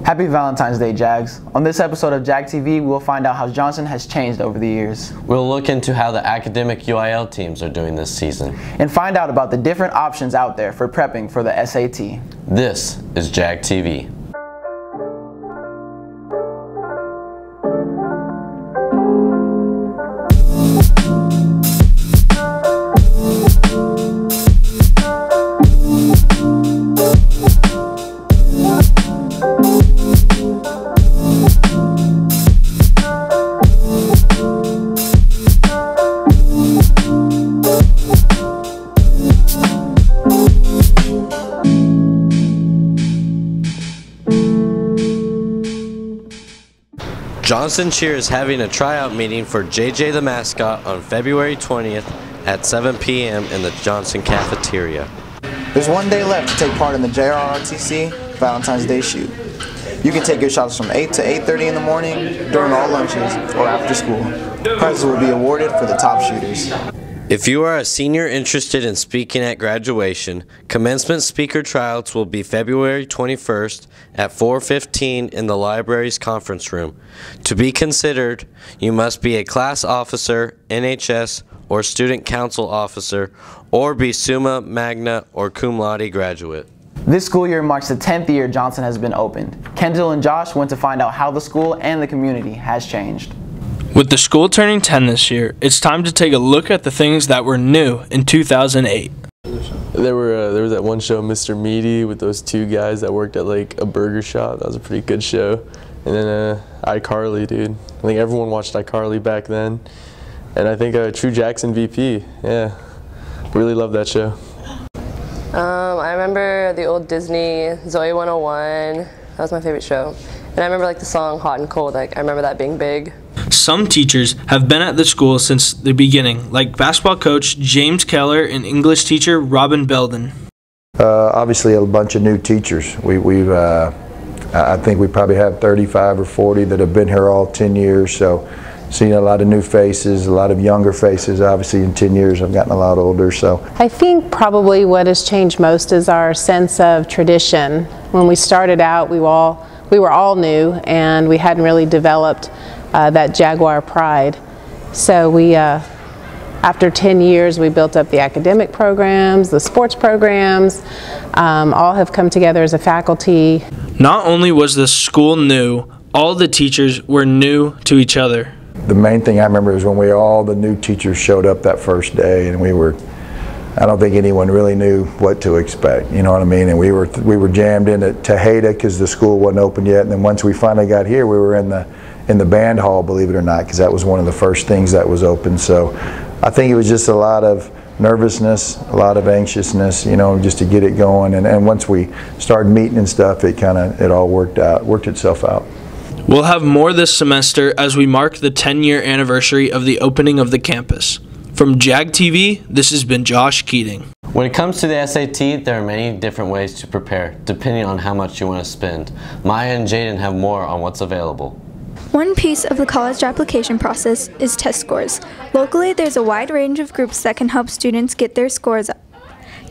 Happy Valentine's Day, Jags. On this episode of JAG TV, we'll find out how Johnson has changed over the years. We'll look into how the academic UIL teams are doing this season. And find out about the different options out there for prepping for the SAT. This is JAG TV. Johnson Cheer is having a tryout meeting for JJ the mascot on February 20th at 7 p.m. in the Johnson cafeteria. There's one day left to take part in the JRRTC Valentine's Day shoot. You can take your shots from 8 to 8:30 in the morning, during all lunches, or after school. Prizes will be awarded for the top shooters. If you are a senior interested in speaking at graduation, commencement speaker tryouts will be February 21st at 4:15 in the library's conference room. To be considered, you must be a class officer, NHS, or student council officer, or be summa magna or cum laude graduate. This school year marks the 10th year Johnson has been opened. Kendall and Josh went to find out how the school and the community has changed. With the school turning 10 this year, it's time to take a look at the things that were new in 2008. There was that one show, Mr. Meaty, with those two guys that worked at like a burger shop. That was a pretty good show. And then iCarly, dude. I think everyone watched iCarly back then. And I think True Jackson VP. Yeah, really loved that show. I remember the old Disney Zoe 101. That was my favorite show. And I remember like the song Hot and Cold. Like I remember that being big. Some teachers have been at the school since the beginning, like basketball coach James Keller and English teacher Robin Belden. Obviously a bunch of new teachers. I think we probably have 35 or 40 that have been here all 10 years, so seen a lot of new faces, a lot of younger faces. Obviously in 10 years I've gotten a lot older. So I think probably what has changed most is our sense of tradition. When we started out, we were all new and we hadn't really developed that Jaguar pride. So after 10 years, we built up the academic programs, the sports programs, all have come together as a faculty. Not only was the school new, all the teachers were new to each other. the main thing I remember is when all the new teachers showed up that first day, and I don't think anyone really knew what to expect, you know what I mean? And we were jammed in at Tejada because the school wasn't open yet, and then once we finally got here, we were in the band hall, believe it or not, because that was one of the first things that was open. So I think it was just a lot of nervousness, a lot of anxiousness, you know, just to get it going. And once we started meeting and stuff, it all worked itself out. We'll have more this semester as we mark the 10-year anniversary of the opening of the campus. From JAG TV, this has been Josh Keating. When it comes to the SAT, there are many different ways to prepare, depending on how much you want to spend. Maya and Jaden have more on what's available. One piece of the college application process is test scores. Locally, there's a wide range of groups that can help students get their scores up.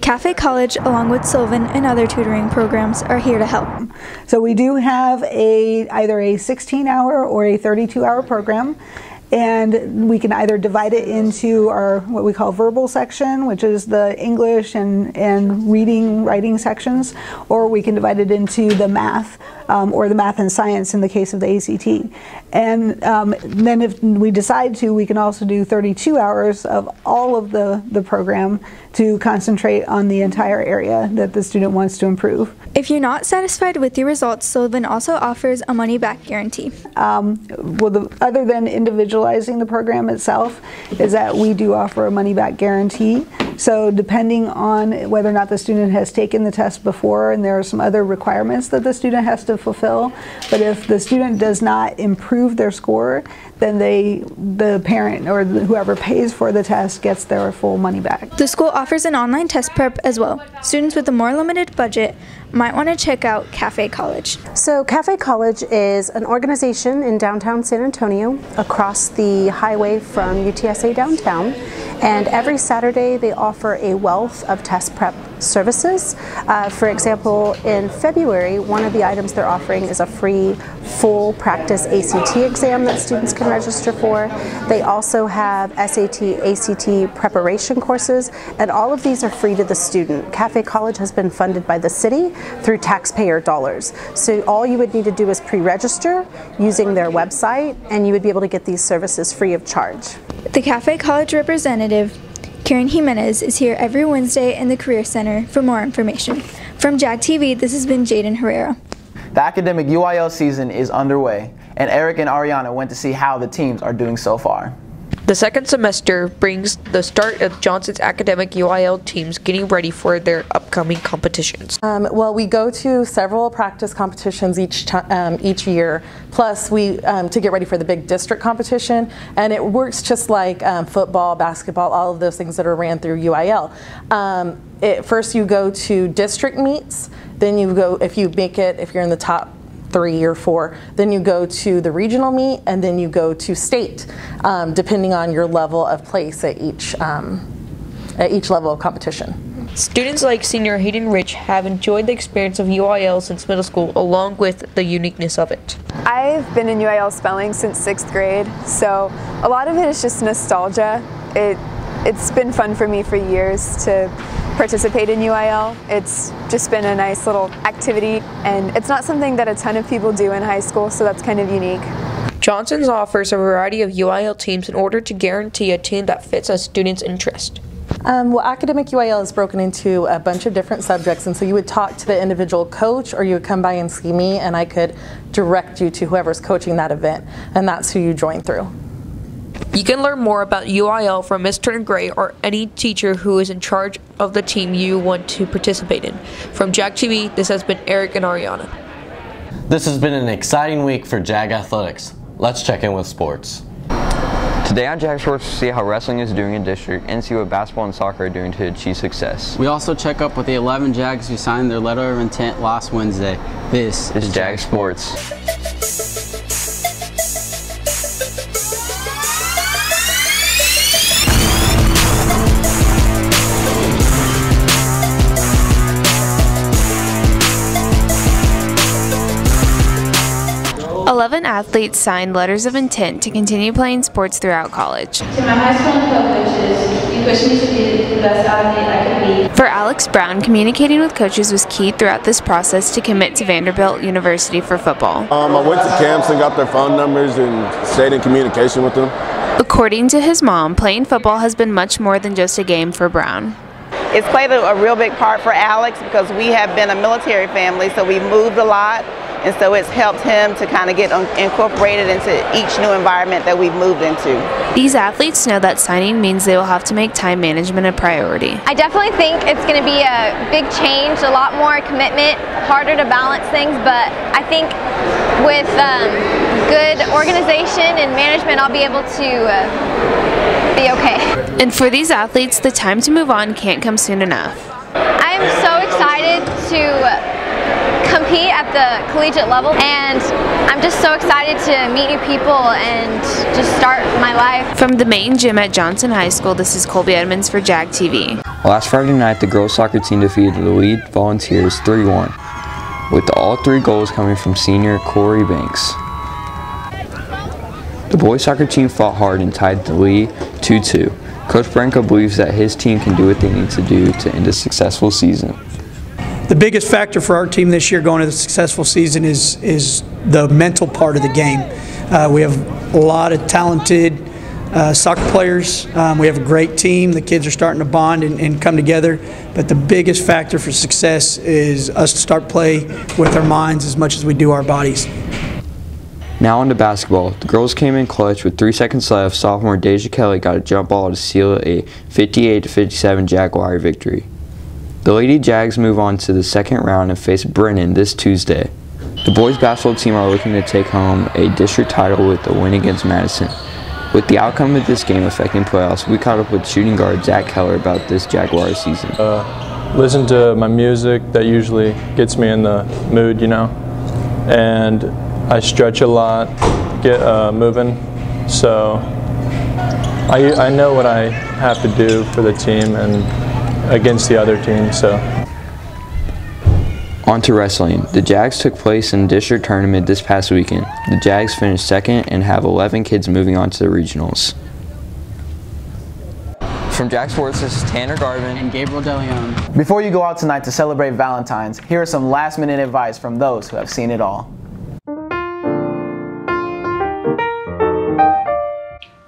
Cafe College, along with Sylvan and other tutoring programs, are here to help. So we do have either a 16-hour or a 32-hour program. And we can either divide it into our what we call verbal section, which is the English and reading, writing sections, or we can divide it into the math or the math and science in the case of the ACT. And then if we decide to, we can also do 32 hours of all of the program to concentrate on the entire area that the student wants to improve. If you're not satisfied with your results, Sylvan also offers a money-back guarantee. Other than individualizing the program itself, is that we do offer a money-back guarantee. So depending on whether or not the student has taken the test before, and there are some other requirements that the student has to fulfill, but if the student does not improve their score, then the parent or whoever pays for the test gets their full money back. The school offers an online test prep as well. Students with a more limited budget might want to check out Cafe College. So Cafe College is an organization in downtown San Antonio across the highway from UTSA downtown, and every Saturday they offer a wealth of test prep services. For example, in February, one of the items they're offering is a free full practice ACT exam that students can register for. They also have SAT, ACT preparation courses, and all of these are free to the student. Cafe College has been funded by the city through taxpayer dollars. So all you would need to do is pre-register using their website, and you would be able to get these services free of charge. The Cafe College representative, Karen Jimenez, is here every Wednesday in the Career Center for more information. From JAG TV, this has been Jaden Herrera. The academic UIL season is underway, and Eric and Ariana went to see how the teams are doing so far. The second semester brings the start of Johnson's academic UIL teams getting ready for their upcoming competitions. Well, we go to several practice competitions each year, plus we to get ready for the big district competition, and it works just like football, basketball, all of those things that are ran through UIL. First you go to district meets, then you go, if you make it, if you're in the top 3 or 4, then you go to the regional meet, and then you go to state, depending on your level of place at each level of competition. Students like senior Hayden Rich have enjoyed the experience of UIL since middle school, along with the uniqueness of it. I've been in UIL spelling since 6th grade, so a lot of it is just nostalgia. It's been fun for me for years to participate in UIL. It's just been a nice little activity, and it's not something that a ton of people do in high school, so that's kind of unique. Johnson's offers a variety of UIL teams in order to guarantee a team that fits a student's interest. Well, academic UIL is broken into a bunch of different subjects, and so you would talk to the individual coach, or you would come by and see me, and I could direct you to whoever's coaching that event, and that's who you join through. You can learn more about UIL from Mr. Gray or any teacher who is in charge of the team you want to participate in. From JAG TV, this has been Eric and Ariana. This has been an exciting week for JAG Athletics. Let's check in with sports. Today on JAG Sports, we'll see how wrestling is doing in district and see what basketball and soccer are doing to achieve success. We also check up with the 11 JAGs who signed their letter of intent last Wednesday. This is JAG Sports. 11 athletes signed letters of intent to continue playing sports throughout college. To my high school and club coaches, you pushed me to be the best athlete I could be. For Alex Brown, communicating with coaches was key throughout this process to commit to Vanderbilt University for football. I went to camps and got their phone numbers and stayed in communication with them. According to his mom, playing football has been much more than just a game for Brown. It's played a real big part for Alex because we have been a military family, so we moved a lot. And so it's helped him to kind of get incorporated into each new environment that we've moved into. These athletes know that signing means they will have to make time management a priority. I definitely think it's going to be a big change, a lot more commitment, harder to balance things, but I think with good organization and management, I'll be able to be okay. And for these athletes, the time to move on can't come soon enough. I'm so excited to compete at the collegiate level, and I'm just so excited to meet new people and just start my life. From the main gym at Johnson High School, this is Colby Edmonds for JAG TV. Last Friday night, the girls soccer team defeated the Lead Volunteers 3-1, with all 3 goals coming from senior Corey Banks. The boys soccer team fought hard and tied the lead 2-2. Coach Branco believes that his team can do what they need to do to end a successful season. The biggest factor for our team this year going to the successful season is the mental part of the game. We have a lot of talented soccer players. We have a great team. The kids are starting to bond and come together. But the biggest factor for success is us to start play with our minds as much as we do our bodies. Now on to basketball. The girls came in clutch with 3 seconds left. Sophomore Deja Kelly got a jump ball to seal a 58-57 Jaguar victory. The Lady Jags move on to the second round and face Brennan this Tuesday. The boys basketball team are looking to take home a district title with a win against Madison. With the outcome of this game affecting playoffs, we caught up with shooting guard Zach Keller about this Jaguar season. Listen to my music, that usually gets me in the mood, you know, and I stretch a lot, get moving, so I know what I have to do for the team, and against the other team. So. On to wrestling. The Jags took place in the district tournament this past weekend. The Jags finished second and have 11 kids moving on to the regionals. From Jag Sports, this is Tanner Garvin and Gabriel DeLeon. Before you go out tonight to celebrate Valentine's, here are some last-minute advice from those who have seen it all.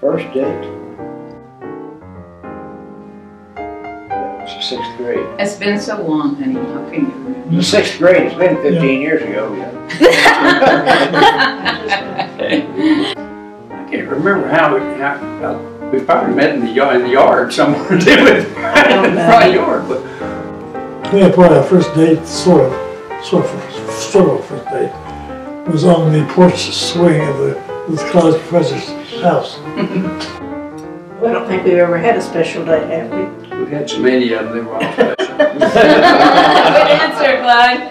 First date? That was the 6th grade. It's been so long, honey. How can you remember? The 6th grade, it's been 15 years ago. I can't remember how we probably met in the yard somewhere. In the front yard. But Yeah, probably our first date, sort of first date, was on the porch swing of the college professor's house. Well, I don't think we've ever had a special date, have we? we had so many of them, they were all special. Good answer, Clyde.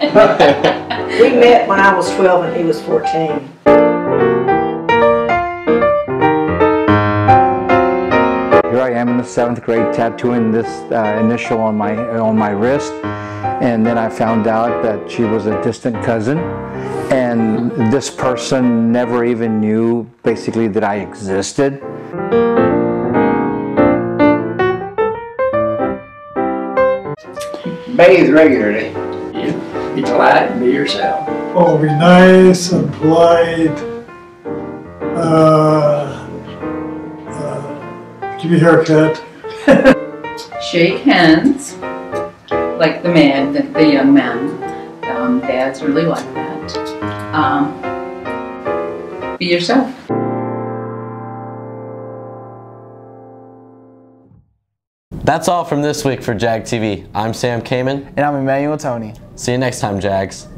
We met when I was 12 and he was 14. Here I am in the 7th grade tattooing this initial on my wrist, and then I found out that she was a distant cousin, and this person never even knew basically that I existed. Bathe regularly. Yeah, be polite and be yourself. Oh, be nice and polite. Give you a haircut. Shake hands, like the young man. Dads really like that. Be yourself. That's all from this week for JAG TV. I'm Sam Kamen. And I'm Emmanuel Tony. See you next time, Jags.